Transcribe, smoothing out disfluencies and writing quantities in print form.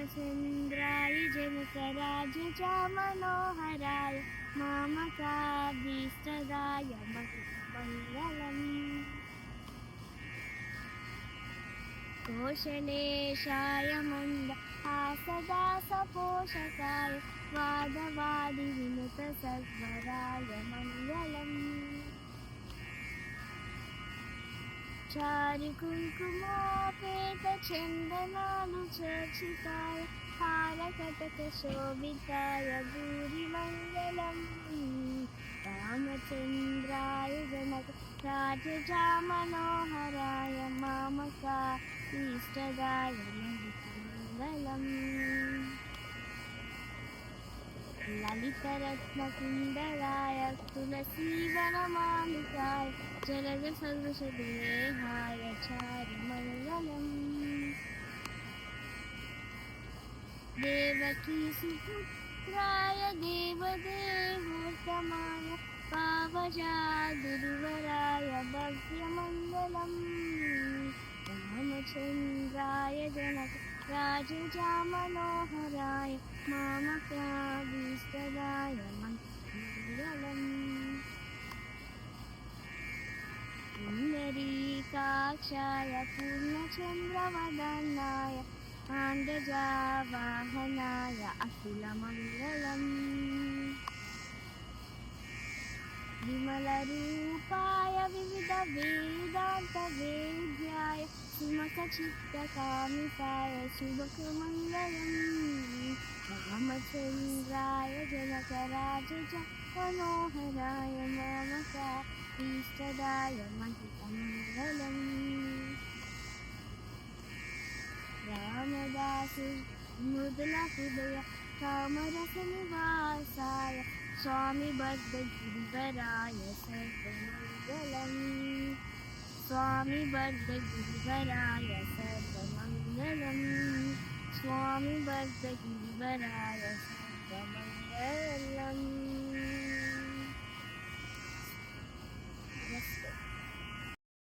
रामचन्द्राय जनकराज्यचामनोहराय मामकाभीष्टदाय मङ्गलम् कोशलेशाय मन्दहासदासपोषकाय वादवादिविनुतसद्वराय मङ्गलम् चारुकुङ्कुमोपेतचन्दनानुचर्चिताय हारकटकशोभिताय भूरिमङ्गलम् रामचन्द्राय जनकराज्यचामनोहराय मामकाभीष्टदाय मङ्गलम् ललितरत्नकुण्डलाय तुलसीवनमालिकाय जलजसदृशदेहाय चारुमङ्गलम् देवकीसुपुत्राय देवदेवोत्तमाय पावजादुर्वराय भव्यमङ्गलम् रामचन्द्राय जनकराज्यचामनोहराय मामकाभीष्टदाय मङ्गलम् पुण्डरीकाक्षाय पूर्णचन्द्रवदनाय पाण्डजावाहनाय अखिलमङ्गलम् विमलरूपाय विविधवेदान्तवेद्याय सुमुखचित्तकामिताय शुभमङ्गलम् रामचन्द्राय जनकराज्यचामनोहराय मामकाभीष्टदाय मङ्गलम् रामदासु मृदुलहृदय कामरसनिवासाय स्वामी बद्धगिरिवराय सर्वमङ्गलम् स्वामी बद्धगिरिवराय सर्वमङ्गलम् स्वामी बद्धगिरिवराय